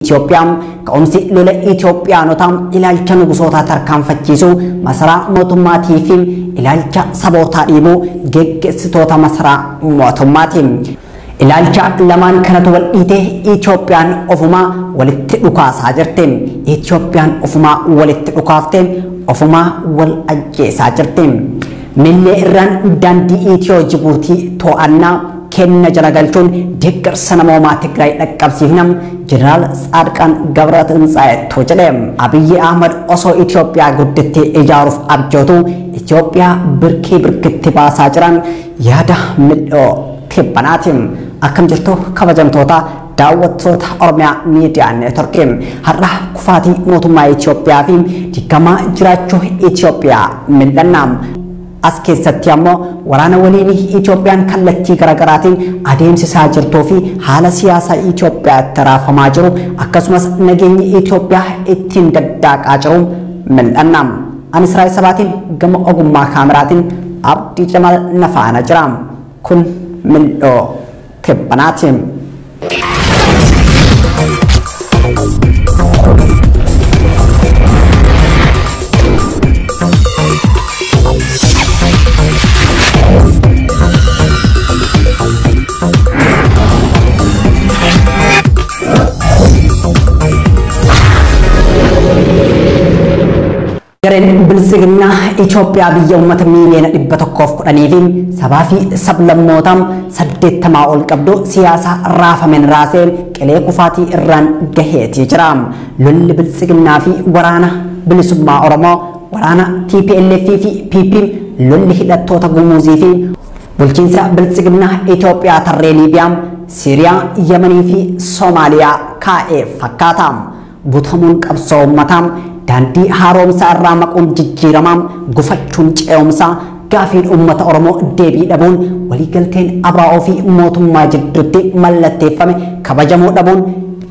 Itoophiyaan ka'umsi lola Itoophiyaanotaan ilaalcha nugusootaa tarkaanfachiisuu masaraa mootummaatii fi ilaalcha sabootaa dhiibuu geggeessitoota masaraa mootummaatiin. Ilaalcha lamaan kanatu wal dhiitee Itoophiyaan ofumaa walitti dhukaasaa jirti. Itoophiyaan ofumaa walitti dhukaaftee ofumaa wal ajjeesaa jirti. Millee irraan daandii Itiyoo Jibuutii to'annaa kenna jala galchuun deeggarsa namoomaa Tigraay dhaqqabsiifnam Jeneraal Tsaadqaan Gabratintsaayetoo jedhe. Abiyyi Ahmad osoo Itoophiyaa guddittee ijaaruuf abjootu Itoophiyaa birkitti baasaa jiran yaada mil'oo Tibbanaatiim. Akkam jirtu kabajamtoota daawwattoota Oromiyaa Miidiyaa Neetworkii. Har'a kufaatii mootummaa Itoophiyaa fi diigamaa jiraachuu Itoophiyaa mil'annaam. As keessatti ammoo waraana waliin Itoophiyaan kallattii garaagaraatiin adeemsisaa jirtuu fi haala siyaasaa Itoophiyaatti raafamaa jiru akkasumas nageenyi Itoophiyaa ittiin daddaqaa jiru mil'annaam. Ani Israa'el Sabaatiin gama ogummaa kaameraatiin Abdii Jamaal nafaana jira. Kun mil'oo Tibbanaatiim. Gareen bilisiginaa Itoophiyaa biyya uummata miiliyoona 110 fi sabaa fi sablammootaan 80 ol qabdu siyaasa raafameen raasee qilee kufaatii irraan gaheetii jira. Lolli bilisiginaa fi waraana bilisummaa Oromoo, waraana TPLF fi PP, lolli hidhattoota Gumuuzii fi bulchiinsa bilisiginaa Itoophiyaa tarree Liibiyaa, Siiriyaa, Yemanii fi Soomaaliyaa kaa'ee fakkaata. Butamuun qabsoo uummataa daandii haaromsaa irraa maquun jijjiiramaa gufachuun ce'umsaa gaafiin uummata Oromoo deebii dhabuun waliigalteen ABO fi mootummaa jidduutti mallatteeffame kabajamuu dhabuun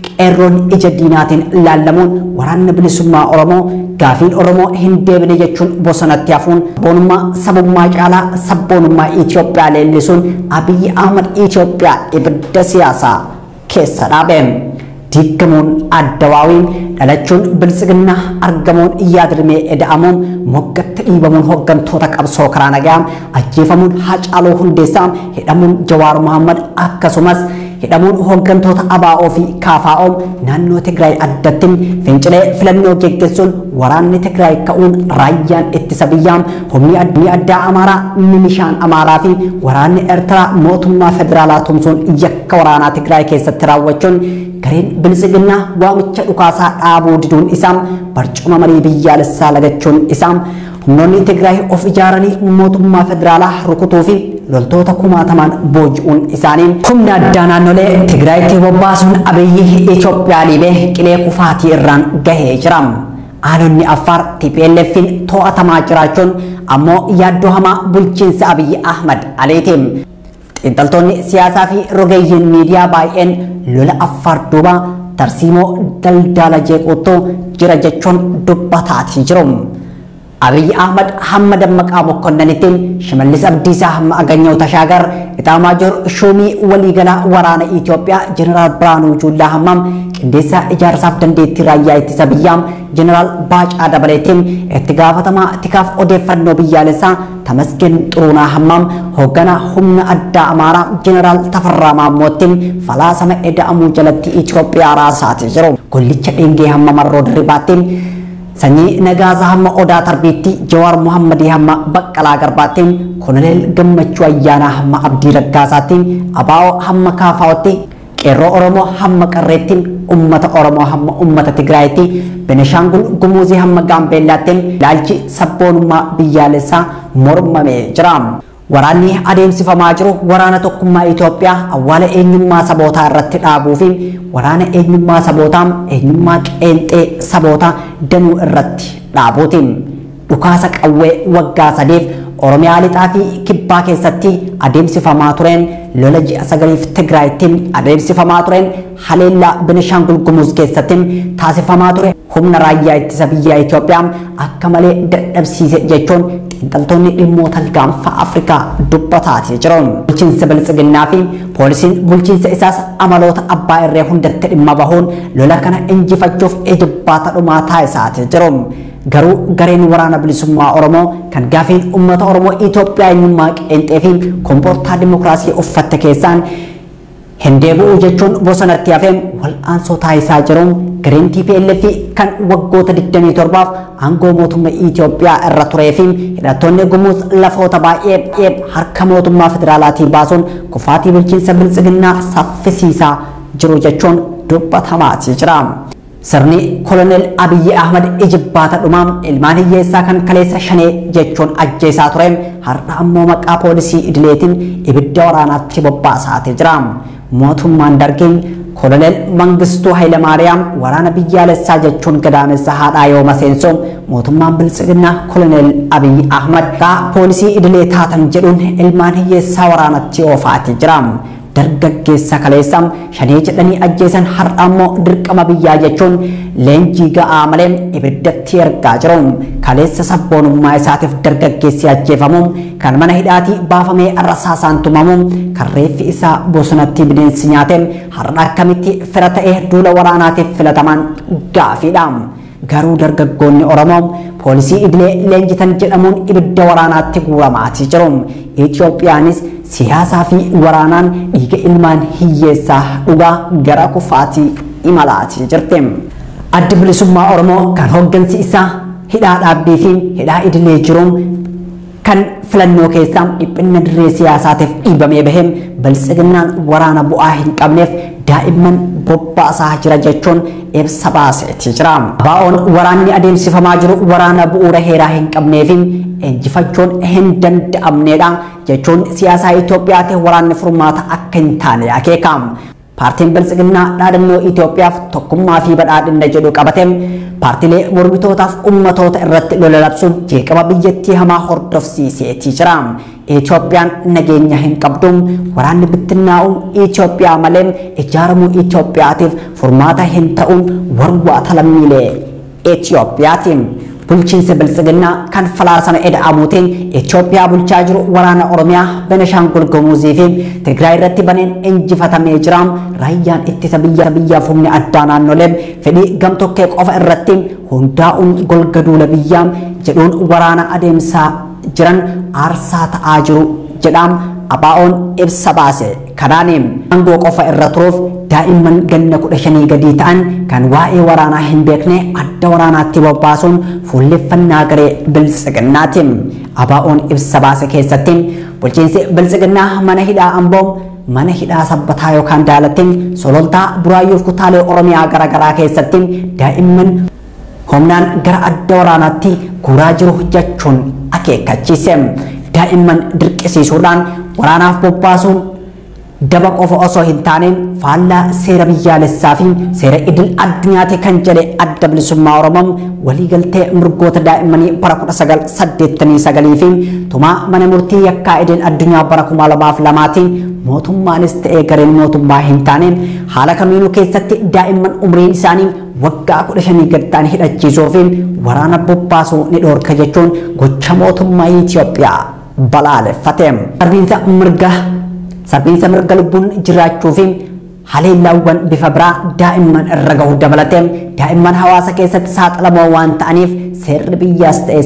qeerroon ija diinaatiin laallamuun waraanni bilisummaa Oromoo gaafiin Oromoo hin deebine jechuun bosonatti hafuun sabboonummaa sabummaa caalaa sabboonummaa Itoophiyaa leellisuun Abiyyi Ahmad Itoophiyaa ibidda siyaasaa keessa dhaabe. Diigamuun addawaawiin dhalachuun bilisiginaa argamuun yaadrimee eda'amuun moggatti dhiibamuun hooggantoota qabsoo karaa nagaa ajjeefamuun Haacaaluu Hundeessaa hidhamuun Jawaar Mohammad akkasumas hidhamuun hooggantoota ABO fi KFO naannoo Tigraay addatti fincilee filannoo geggeessuun waraanni Tigraay ka'uun raayyaan ittisa biyyaa humni addaa Amaaraa milishaan Amaaraa fi waraanni Eertiraa mootummaa federaalaa tumsuun yakka waraanaa Tigraay keessatti raawwachuun gareen bilisiginaa waamicha dhukaasaa dhaabuu diduun isaa barcuma marii biyyaalessaa lagachuun isaa humnoonni Tigraay of ijaaranii mootummaa federaalaa rukutuu fi loltoota kumaatamaan booji'uun isaanii humna addaa naannolee Tigraayitti bobbaasuun Abiyyi Itoophiyaa liibee qilee kufaatii irraan gahee jira. Aanonni Affaar TPLF'n to'atamaa jiraachuun ammoo yaaddoo hamaa bulchiinsa Abiyyi Ahmad Aliitiim. Xiinxaltoonni siyaasaa fi rogeeyyiin miidiyaa baay'een lola Affaar duuba tarsiimoo daldala jeequutu jira jechuun dubbataatii jiru. Abiyyi Ahmad hamma Dammaqaa Mokkonnanitti Shimallis Abdiisaa hamma Aganyoo Tashaagar Itaamaajoor Shuumii waliigalaa waraana Itoophiyaa Jeneraal Biraanuu Juullaa hammam qindeessaa ijaarsaaf dandeettii raayyaa ittisa biyyaa Jeneraal Baacaa Dabaleetiin itti gaafatamaa tikaaf odeeffannoo biyyaalessaa Tamasgeen Xuruunaa hammam hoogganaa humna addaa Amaaraa Jeneraal Tafarraa Maammoottiin falaasama eda'amuu jalatti Itoophiyaa raasaatii jiru. Gollicha Dheengee hamma Marroo Dirribaattiin Sanyii Nagaasaa hamma Odaa Tarbiitti Jawaar Mohammadii hamma Baqqalaa Garbaattiin Koloneel Gammachuu Ayyaanaa hamma Abdii Raggaasaattiin ABO hamma KFO'tti qeerroo Oromoo hamma Qarreettiin ummata Oromoo hamma ummata Tigraayitti Beneshaangul Gumuuzii hamma Gaambeellaattiin ilaalchi sabboonummaa biyyaalessaa mormamee jira. Waraanni adeemsifamaa jiru waraana tokkummaa Itoophiyaa awwaala eenyummaa sabootaa irratti dhaabuu fi waraana eenyummaa sabootaa eenyummaa qeenxee sabootaa danuu irratti dhaabuutiin dhukaasa qawwee waggaa 3 Oromiyaa lixaa fi kibbaa keessatti adeemsifamaa tureen lola ji'a 9 Tigraayittiin adeemsifamaa tureen haleellaa Beneshaangul Gumuuz keessatti taasifamaa ture humna raayyaa ittisa biyyaa Itoophiyaa akka malee dadhabsiise jechuun xiinxaltoonni dhimmoota gaanfa Afrikaa dubbataati jiru. Bulchiinsa biltsiginnaa fi poolisiin bulchiinsa isaas amaloota abbaa irree hundatti dhimma bahuun lola kana injifachuuf ejibbaata dhumaa taasisaati jiru. Garuu gareen waraana bilisummaa Oromoo kan gaafiin uummata Oromoo Itoophiyaa eenyummaa qeenxee fi kompoortaa dimokiraasii uffatte keessaan hendeebu'uu jechuun bosonatti hafeen wal'aansoo taasisaa jiruun gareen TPLF kan waggoota 27f aangoo mootummaa Itoophiyaa irra turee fi hidhattoonni gumuus lafoota baay'ee harka mootummaa federaalaatii baasuun kufaatii bulchiinsa biltsiginnaa saffisiisaa jiru jechuun dubbatamaa jira. Sirni Koloneel Abiyyi Ahmad ejibbaata dhumaa ilmaan hiyyeessaa kan kaleessa shanee jechuun ajjeesaa ture har'a ammoo maqaa poolisii idileetiin ibidda waraanaatti bobbaasaa jira. Mootummaan Dargiin Koloneel Mangistuu Hayilamaariyaam waraana biyyaalessaa jechuun gadaamessa haadhaa yoo maseenso mootummaan biltsiginnaa Koloneel Abiyyi Ahmad poolisii idilee taatan jedhuun ilmaan hiyyeessaa waraanatti oofaati jira. Dargaggeessa kaleessam shanee jedhanii ajjeesan har'a ammoo dirqama biyyaa jechuun leenjii ga'aa malee ibiddatti ergaa jiru. Kaleessa sabboonummaa isaatiif dargaggeessi ajjeefamuun kan mana hidhaatii baafamee arrasaasaan tumamuun kan reeffi isaa bosonatti bineensi nyaateen har'a akkamitti fira ta'ee duula waraanaatiif filataman gaafiidha. Garuu dargaggoonni Oromoo poolisii idilee leenjitan jedhamuun ibidda waraanaatti guuramaati jiru. Itoophiyaanis siyaasaa fi waraanaan dhiiga ilmaan hiyyeessaa dhugaa gara kufaatii imalaati jirti. Addi bilisummaa Oromoo kan hooggansi isaa hidhaa dhaabbii fi hidhaa idilee jiruun kan filannoo keessaa dhiphina dirree siyaasaatiif dhiibamee bahee biltsiginnaan waraana bu'aa hin qabneef daa'imman bobbaasaa jira jechuun ibsa baaseeti jira. Baa'oon waraanni adeemsifamaa jiru waraana bu'uura heeraa hin qabnee fi injifachuun hin danda'amnedha jechuun siyaasaa Itoophiyaatti waraanni furmaata akka hin taane akeeka. Paartiin biltsiginnaa dhaadannoo Itoophiyaaf tokkummaa fi badhaadhina jedhu qabatee paartiilee mormitootaaf ummatoota irratti lola labsuun jeeqama biyyattii hamaa hordofsiiseeti jira. Itoophiyaan nageenya hin qabdu waraanni bittinnaa'uun Itoophiyaa malee ijaaramuu Itoophiyaatiif furmaata hin ta'uun warwaata lammiilee Itoophiyaati. Bulchiinsa biltsiginnaa kan falaasama eda'amuutiin Itoophiyaa bulchaa jiru waraana Oromiyaa Benishaangul Gumuzii fi Tigraay irratti baneen injifatamee jira. Raayyaan ittisa biyyaaf humni addaa naannolee fedhii gamtokkee qofa irratti hundaa'uun golgaduula biyyaa jedhuun waraana adeemsaa jiran aarsaa ta'aa jiru jedhaam abaa'oon ibsa baase. Kanaaniin aangoo qofa irra turuuf daa'imman ganna 15 gadii ta'an kan waa'ee waraanaa hin beekne adda waraanaatti bobbaasuun fuulleffannaa garee biltsiginnaati. Abaa'oon ibsa baase keessatti bulchiinsi biltsiginnaa mana hidhaa Amboo, mana hidhaa Sabbataa yookaan Daalattiin, Sololtaa, Buraayyuuf kutaalee Oromiyaa garaagaraa keessatti daa'imman humnaan gara adda waraanaatti guuraa jiru jechuun akeekkachiise. Daa'imman dirqisiisuudhaan waraanaaf bobbaasuun daba qofa osoo hin taane faallaa seera biyyaalessaa fi seera idil addunyaati kan jedhe adda bilisummaa Oromoo waliigaltee mirgoota daa'immanii bara 1989 fi tumaa mana murtii yakkaa idil addunyaa bara 2002 mootummaanis ta'ee gareen mootummaa hin taane haala kamiinuu keessatti daa'imman umriin isaanii waggaa 15 gad ta'an hidhachiisuu fi waraana bobbaasuu ni dhoorka jechuun gocha mootummaa Itoophiyaa balaaleffate. Sarbiinsa mirga lubbuun jiraachuu fi haleellaawwan bifa biraa daa'imman irra gahuu dabalatee daa'imman hawaasa keessatti saaxilamoo waan ta'aniif seerri biyyaas ta'e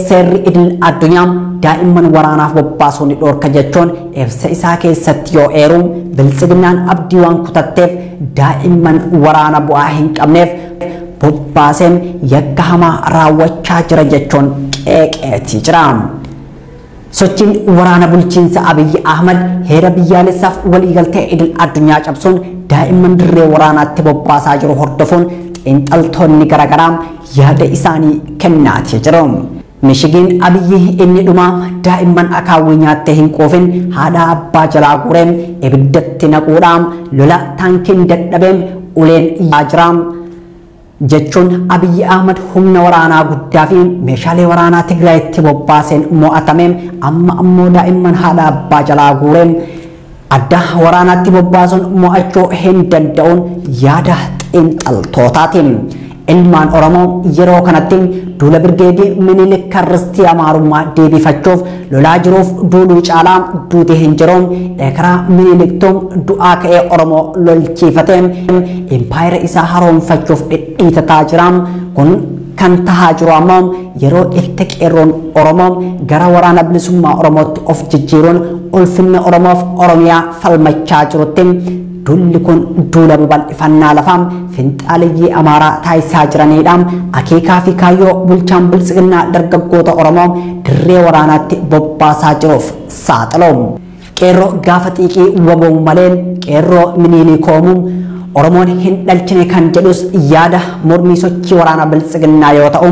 seerri idil addunyaa daa'imman waraanaaf bobbaasuu ni dhoorka jechuun ibsa isaa keessatti yoo eeru biltsiginnaan abdii waan kutatteef daa'imman waraana bu'aa hin qabneef bobbaaseen yakka hamaa raawwachaa jira jechuun qeeqeetii jira. Sochiin waraana bulchiinsa Abiyyi Ahmad heera biyyaalessaaf waliigaltee idil addunyaa cabsuun daa'imman dirree waraanaatti bobbaasaa jiru hordofuun xiinxaltoonni garaagaraa yaada isaanii kennaatii jiru. Mishigiin Abiyyi inni dhumaa daa'imman akaawwii nyaattee hin quufin haadha abbaa jalaa guureen ibiddatti naquudhaan lola taankiin dadhabeen uleen yaajiraam jechuun Abiyyi Ahmad humna waraanaa guddaa fi meeshaalee waraanaa Tigraayitti bobbaaseen mo'atame amma ammoo daa'imman haadha abbaa jalaa guureen adda waraanaatti bobbaasuun mo'achuu hin danda'uun yaada xiinxaltootaati. ilmaan Oromoo yeroo kanatti duula birgeedii Minilik karristii Amaarummaa deebifachuuf lolaa jiruuf duuluu caalaa duute hin jiruun karaa Miniliktuun du'aa ka'ee Oromoo lolchiifatee impaayera isaa haroomfachuuf dhidhiitataa jira. Kun kan tahaa jiru ammoo yeroo itti qeerroon Oromoo gara waraana bilisummaa Oromootti of jijjiiruun ulfinna Oromoof Oromiyaa falmachaa jirutti dulli kun duula babal'ifannaa lafaa finxaaliyyii Amaaraa taasisaa jiranidha. Akeekaa fi kaayyoo bulchaan bilisiginnaa dargaggoota Oromoo dirree waraanaatti bobbaasaa jiruuf saaxilu. Qeerroo gaafa xiiqii waboon malee qeerroo Minilikoomu Oromoon hin dhalchine kan jedhus yaada mormii sochii waraana bilisiginnaa yoo ta'u,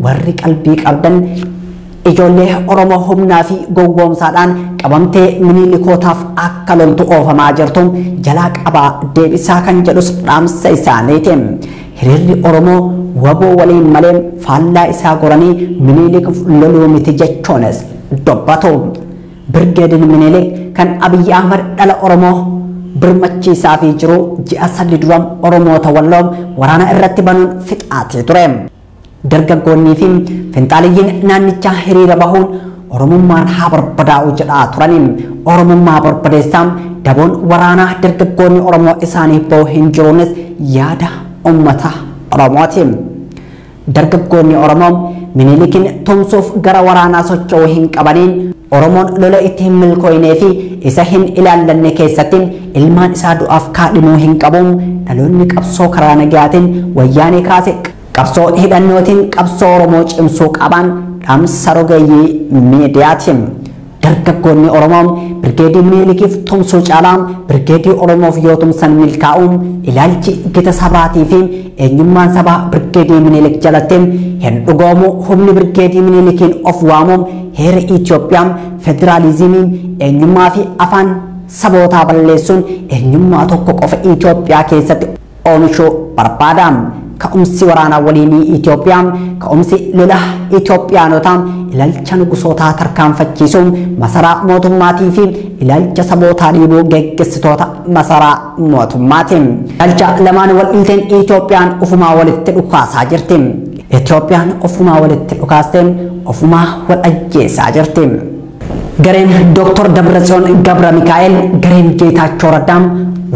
warri qalbii qabdan ijoollee Oromoo humnaa fi gowwoomsaadhaan qabamtee Minilikootaaf akka loltu oofamaa jirtu jalaa qabaa deebisaa kan jedhus dhaamsa isaaniiti. Hiriirri Oromoo waboo waliin malee faallaa isaa goranii Minilik loluu miti jechuunis dubbatu. Birgeediin Minilik kan Abiyyi Ahmad dhala Oromoo birmachiisaa fi jiru ji'a 3 dura Oromoota Walloo waraana irratti banuun fixaatee ture. Dargaggoonnii fi finxaaliyyiin naannichaa hiriira bahuun Oromummaan haa barbadaa'u jedhaa turaniin Oromummaa barbadeessaa daboon waraanaa dargaggoonni Oromoo isaanii bahu hin jiruunis yaada uummata Oromooti. Dargaggoonni Oromoo Minilikin tumsuuf gara waraanaa socho'uu hin qabaniin Oromoon lola itti hin milkooynee fi isa hin ilaallanne keessatti ilmaan isaa du'aaf kaadhimuu hin qabu. Dhaloonni qabsoo karaa nagaatiin wayyaanee kaase qabsoo hidhannootiin qabsoo Oromoo cimsuu qaban dhaamsa rogeeyyii miidiyaati. Dargaggoonni Oromoo birgeedii Minilikiif tumsuu caalaa birgeedii Oromoof yoo tumsan milkaa'uun ilaalchi gita sabaatii fi eenyummaan sabaa birgeedii Minilik jalatti hin dhugoomu. Humni birgeedii Minilikiin of waamu heera Itoophiyaa federaalizimiin eenyummaa fi afaan sabootaa balleessuun eenyummaa tokko qofa Itoophiyaa keessatti oomishuu barbaada. Ka'umsi waraanaa waliinii Itoophiyaa, ka'umsi lola Itoophiyaanotaa ilaalcha nugusootaa tarkaanfachiisuun masaraa mootummaatii fi ilaalcha sabootaa dhiibuu geggeessitoota masaraa mootummaati. Ilaalcha lamaan wal dhiiteen Itoophiyaan ofumaa walitti dhukaasaa jirti. Itoophiyaan ofumaa walitti dhukaastee ofumaa wal ajjeesaa jirti. Gareen Dr. Dabratsiyoon Gabra Mikaa'el, gareen Geetaachoo Raddaa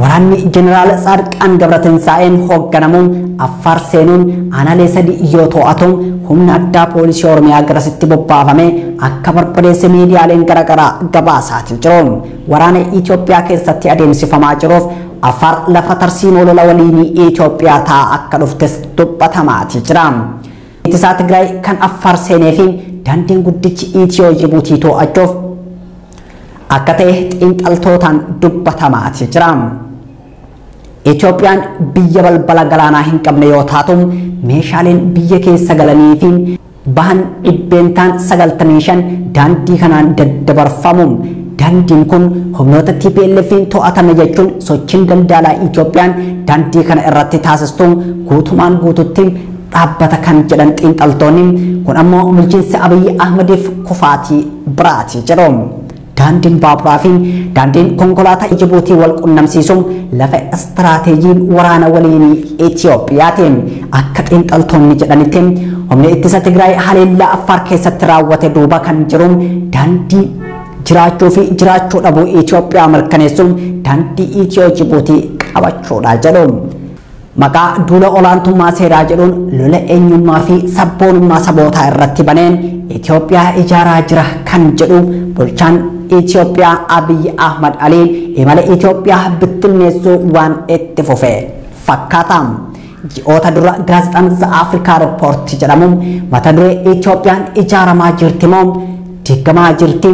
waraanni Jeneraal Saadqaan Gabrateensaa'een hoogganamuun Affaar seenuun aanaalee 3 yoo to'atu humna addaa poolisii Oromiyaa garasitti bobbaafame akka barbadeesse miidiyaaleen garaagaraa gabaasaatii jiru. Waraana Itoophiyaa keessatti adeemsifamaa jiruuf Affaar lafa tarsiimoo lola waliinii Itoophiyaa ta'a akka dhuftes dubbatamaati jira. Ittisaa Tigraay kan Affaar seenee fi daandiin guddichi Itiyoo Jibuutii to'achuuf akka ta'e xiinxaltootaan dubbatamaati jira. Itoophiyaan biyya balbala galaanaa hin qabne yoo taatu meeshaaleen biyya keessa galanii fi bahan dhibbeentaan 95 daandii kanaan daddabarfamu. Daandiin kun humnoota TPLF'n to'atame jechuun sochiin daldalaa Itoophiyaan daandii kana irratti taasistu guutumaan guututti dhaabbata kan jedhan xiinxaltoonni kun ammoo bulchiinsa Abiyyi Ahmediif kufaatii biraati jedhu. Daandiin baaburaa fi daandiin konkolaataa Jibuutii wal qunnamsiisuun lafa istiraateejii waraana waliinii Itoophiyaati. Akka xiinxaltoonni jedhanitti humni ittisa Tigraay haleellaa Affaar keessatti raawwate duuba kan jiru daandii jiraachuu fi jiraachuu dhabuu Itoophiyaa mirkaneessuun daandii Itiyoo Jibuutii qabachuudha jedhu. Maqaa duula olaantummaa seeraa jedhuun lola eenyummaa fi sabboonummaa sabootaa irratti baneen Itoophiyaa ijaaraa jira kan jedhu bulchaan Itoophiyaa Abiyyi Ahmad Aliin imala Itoophiyaa bittinneessuu waan itti fufe fakkaata. Ji'oota dura gaazexaan The Africa Report jedhamuun mata duree Itoophiyaan ijaaramaa jirti moo diigamaa jirti?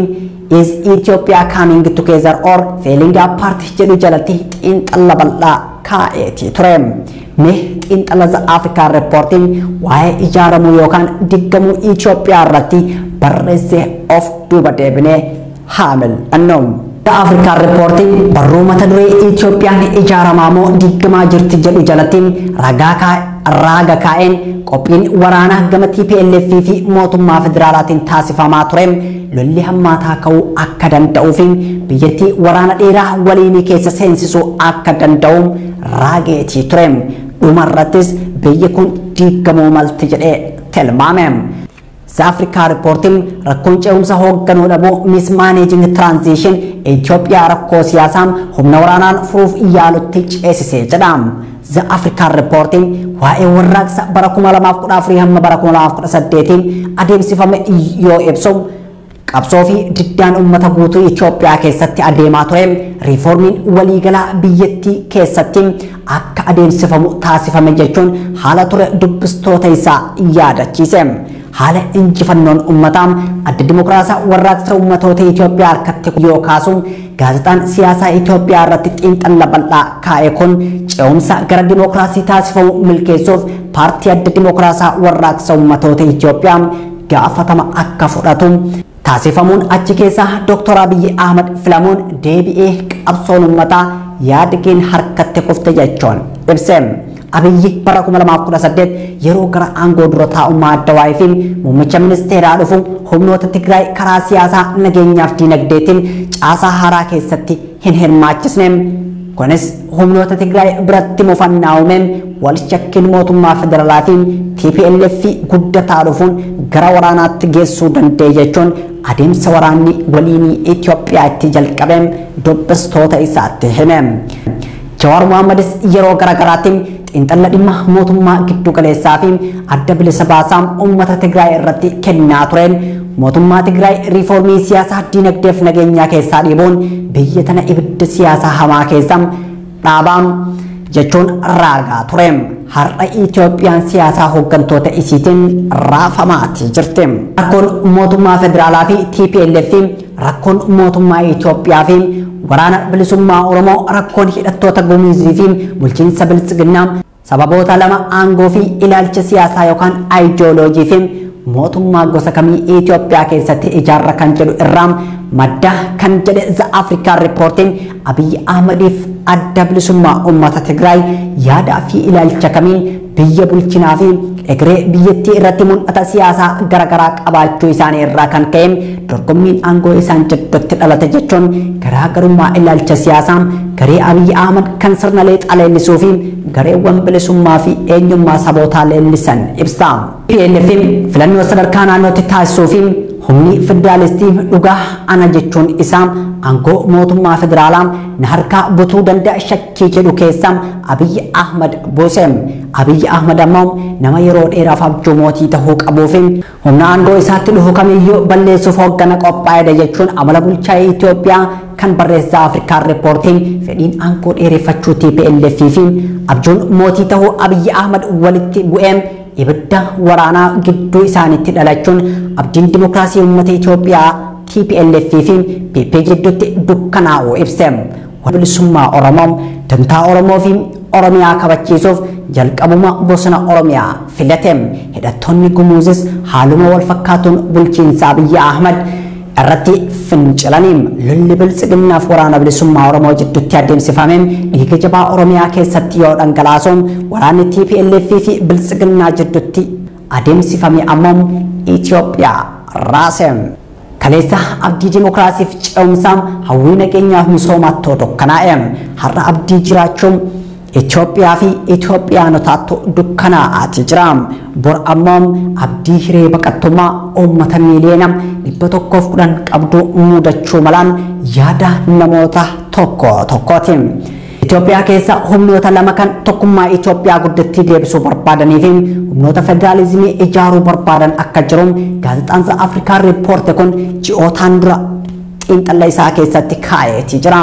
Is Ethiopia coming together or failing apart jedhu jalatti xiinxala bal'aa kaa'eeti ture. Mee xiinxala The Africa Report waa'ee ijaaramuu yookaan diigamuu Itoophiyaa irratti barreesse of duuba deebinee haamil annoom. The Africa Report barruu mata duree Itoophiyaan ijaaramaa moo diigamaa jirti jedhu jalatti raaga kaa'een qophiin waraanaa gama TPLF fi mootummaa federaalaatiin taasifamaa ture. Lolli hammaataa ka'uu akka danda'uu fi biyyattii waraana dheeraa waliinii keessa seensisuu akka danda'u raageetii ture. Dhumarrattis biyyi kun diigamuu malti jedhee tilmaame. Africa reporting rakkoon ce'umsa hoogganuu dhabuu mismanaging transition Itoophiyaa rakkoo siyaasaa humna waraanaan furuuf yaalutti ceesisee jedha. The African reporting waa'ee warraaqsa bara 2014 hamma bara 2018 adeemsifame yoo ibsu qabsoo fi diddaan uummata guutuu Itoophiyaa keessatti adeemaa ture riiformiin waliigalaa biyyattii keessatti akka adeemsifamu taasifame jechuun haala ture dubbistoota isaa yaadachiise. Haala injifannoon uummataa adda dimokiraasaa warraaqsa uummatoota Itoophiyaa harkatti yoo kaasu gaazexaan siyaasaa Itoophiyaa irratti xiinxala bal'aa kaa'e kun ce'umsa gara dimokiraasii taasifamu milkeessuuf paartii adda dimokiraasaa warraaqsa uummatoota Itoophiyaa gaafatama akka fudhatu taasifamuun achi keessaa Dr. Abiy Ahmed filamuun deebi'ee qabsoon uummataa yaadgeen harkatti kufte jechuun ibse. Abiyyi bara 2018 yeroo gara aangoo dura taa'ummaa Addawaayii fi muummicha ministeeraa dhufu humnoota Tigraay karaa siyaasaa nageenyaaf diinagdeetiin caasaa haaraa keessatti hin hirmaachisne. Kunis humnoota Tigraay biratti mufannaa uumeen wal shakkiin mootummaa federaalaa fi TPLF guddataa dhufuun gara waraanaatti geessuu danda'e jechuun adeemsa waraanni waliinii Itoophiyaa itti jalqabeen dubbistoota isaatti hime. Jawaar Mohammadis yeroo garaagaraatiin xiinxala dhimma mootummaa giddu galeessaa fi adda bilisa baasaa uummata Tigraay irratti kennaa tureen mootummaa Tigraay riiformii siyaasaa diinagdeef nageenyaa keessaa dhiibuun biyya tana ibidda siyaasaa hamaa keessa dhaabaa jechuun raagaa ture. Har'a Itoophiyaan siyaasaa hooggantoota isiitiin raafamaati jirti. Rakkoon mootummaa federaalaa fi TPLF rakkoon mootummaa Itoophiyaa fi waraana bilisummaa Oromoo rakkoon hidhattoota Gumuzii fi bulchiinsa bilisiginnaa sababoota lama aangoo fi ilaalcha siyaasaa yookaan aayidiyooloojii fi mootummaa gosa kamii Itoophiyaa keessatti ijaarra kan jedhu irraa madda kan jedhe The African reporting Abiy Ahmediif adda bilisummaa uummata Tigraay yaadaa fi ilaalcha kamiin biyya bulchinaa fi egeree biyyattii irratti mul'ata siyaasaa garagaraa qabaachuu isaanii irraa kan ka'e dorgommiin aangoo isaan jidduutti dhalate jechuun garaagarummaa ilaalcha siyaasaa garee Abiy Ahmed kan sirna leexaa leellisuu fi gareewwan bilisummaa fi eenyummaa sabootaa leellisan ibsa. TPLF filannoo sadarkaa naannootti taasisuu fi humni federaalistii dhugaa ana jechuun isaa aangoo mootummaa federaalaa na harkaa butuu danda'a shakkii jedhu keessa Abiy Ahmed buuse. Abiy Ahmed ammoo nama yeroo dheeraaf abjuu mootii tahuu qabuu fi humna aangoo isaatti dhufu kamiyyuu balleessuuf hooggana qophaa'edha jechuun amala bulchaa Itoophiyaa kan barreessaa Afrikaan reporting fedhiin aangoo dheereffachuu TPLF fi abjuun mootii tahuu Abiy Ahmed walitti bu'ee ibidda waraanaa gidduu isaaniitti dhalachuun abdiin dimokiraasii uummata Itoophiyaa TPLF fi PP gidduutti dukkanaa'uu ibse. Bilisummaa Oromoo dantaa Oromoo fi Oromiyaa kabachiisuuf jalqabuma bosona Oromiyaa filate. Hidhattoonni Gumuzis haaluma wal fakkaatuun bulchiinsa Abiy Ahmed irratti fincilaniin lolli bilisiginnaaf waraana bilisummaa Oromoo jidduutti adeemsifameen dhiiga jabaa Oromiyaa keessatti yoo dhangalaasu waraanni TPLF fi bilisiginnaa jidduutti adeemsifame ammoo Itoophiyaa raase. Kaleessa abdii dimokiraasiif ce'umsaa hawwii nageenyaaf misoomaatti dukkanaa'e. Har'a abdii jiraachuun Itoophiyaa fi Itoophiyaanotaatti dukkanaa'aati jira. Bor ammoo abdii hiree baqattummaa uummata miiliyoona 110 qabdu mudachuu malaan yaada namoota tokkooti. Itoophiyaa keessa humnoota lama kan tokkummaa Itoophiyaa guddatti deebisuu barbaadanii fi humnoota federaalizimii ijaaruu barbaadan akka jiru gaazexaan The African Report kun ji'ootaan dura xiinxala isaa keessatti kaa'eeti jira.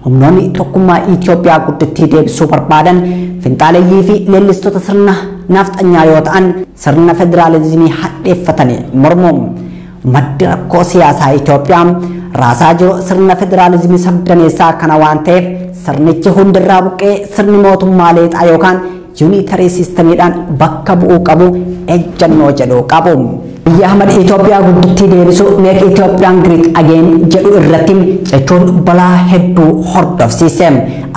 Humnoonni tokkummaa Itoophiyaa guddatti deebisuu barbaadan finxaaleeyyii fi leellistoota sirna nafxanyaa yoo ta'an sirna federaalizimii hadheeffatanii mormu. Maddi rakkoo siyaasaa Itoophiyaa raasaa jiru sirna federaalizimii sabdaneessaa kana waan ta'eef sirnichi hundirraa buqqee sirni mootummaa leexaa yookaan yuunitarii siistamiidhaan bakka bu'uu qabu ejjannoo jedhu qabu. Abiy Ahmed Itoophiyaa guddatti deebisuu Make Ethiopian Great Again jedhu irratti jechuun balaa hedduu hordofsiise.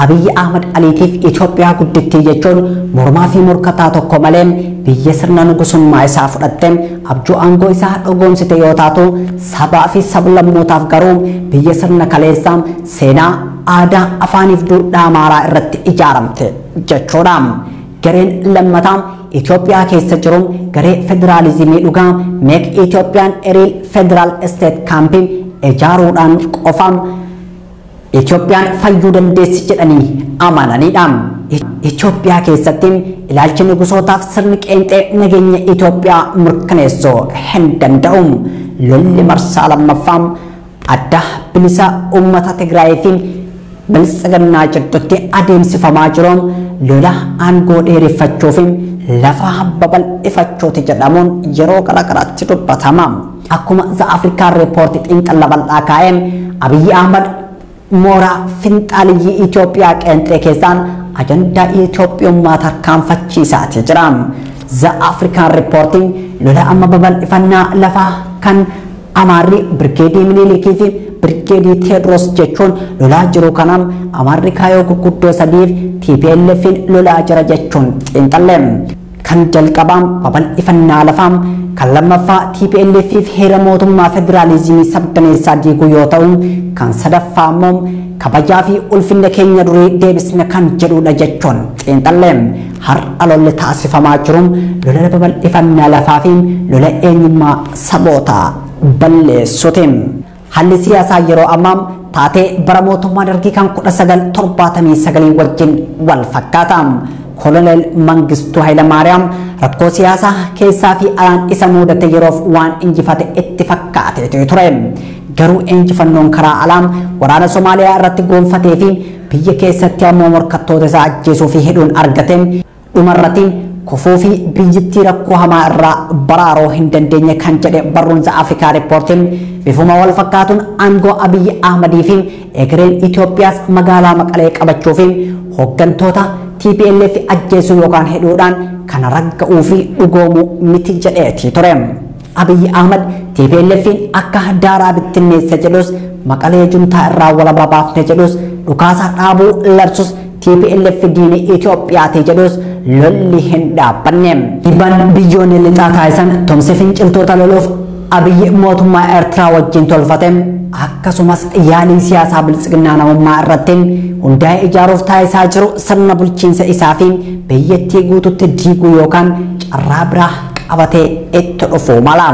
Abiy Ahmed aliitiif Itoophiyaa guddatti jechuun mormaa fi morkataa tokko malee biyya sirna nugusummaa isaa fudhatte abjuu aangoo isaa dhugoomsite yoo taatu sabaa fi sablammootaaf garuu biyya sirna kaleessaa seenaa aadaa afaaniif duudhaa amaaraa irratti ijaaramte jechuudha. gareen lammataa Itoophiyaa keessa jiruun garee federaalizimii dhugaa Make Ethiopian a Real Federal State Campaign ijaaruudhaan qofaan Itoophiyaan fayyuu dandeessi jedhanii amananiidha. Itoophiyaa keessatti ilaalchi nugusootaaf sirni qeenxee nageenya Itoophiyaa mirkaneessuu hin danda'u. Lolli marsaa lammaffaan adda bilisa uummata Tigraay fi biltsiginnaa jidduutti adeemsifamaa jiruun lola aangoo dheereffachuu fi lafa babal'ifachuuti jedhamuun yeroo garaagaraatti dubbatama. Akkuma The African Report xiinxala bal'aa kaa'een Abiyyi Ahmad mooraa finxaaliyyii Itoophiyaa qeenxee keessaan ajandaa Itoophiyummaa tarkaanfachiisaati jira. The African Report lola amma babal'ifannaa lafaa kan Amaarri Birgeedii Minilikii fi Birgeedii Teediroos jechuun lolaa jiru kanaan Amaarri kaayoo gurguddoo sadiif TPLF lolaa jira jechuun xiinxalle. Kan jalqabaan babal'ifannaa lafaa kan lammaffaa TPLF fi heera mootummaa federaalizimii sabdaneessaa diiguu yoo ta'u kan sadaffaa immoo kabajaa fi ulfinna keenya durii deebisna kan jedhudha jechuun xiinxalle. Har'a lolli taasifamaa jiruun lola babal'ifannaa lafaa fi lola eenyummaa sabootaa balleessuuti. Haalli siyaasaa yeroo ammaa taatee bara mootummaa dargii kan 1979 wajjin wal fakkaata. Koloneel Mangistuu Hayilamaariyaam rakkoo siyaasaa keessaa fi alaan isa mudate yeroof waan injifate itti fakkaatee ture. Garuu injifannoon karaa alaan waraana Somaaliyaa irratti gonfatee fi biyya keessatti ammoo morkattoota isaa ajjeesuu fi hidhuun argate dhumarratti kufuu fi biyyattii rakkoo hamaa irraa baraaruu hin dandeenye kan jedhe barruun The African Report bifuma wal fakkaatuun aangoo Abiyyi Ahmadii fi egereen Itoophiyaas magaalaa Maqalee qabachuu fi hooggantoota TPLF ajjeesuu yookaan hidhuudhaan kana ragga'uu fi dhugoomuu miti jedheeti ture. Abiyyi Ahmad TPLF akka daaraa bittinneessa jedhus Maqalee juntaa irraa walaba baafne jedhus dhukaasa dhaabuu labsus TPLF diina Itoophiyaati jedhus lolli hin dhaabbanne. Dhiibbaan biyyoonni lixaa taasisan tumsa finciltoota loluuf Abiyyi mootummaa Eertiraa wajjin tolfate akkasumas yaalii siyaasaa biltsiginnaa namummaa irratti hundaa'ee ijaaruuf taasisaa jiru sirna bulchiinsa isaa fi biyyattii guututti diiguu yookaan carraa biraa qabatee itti dhufuu mala.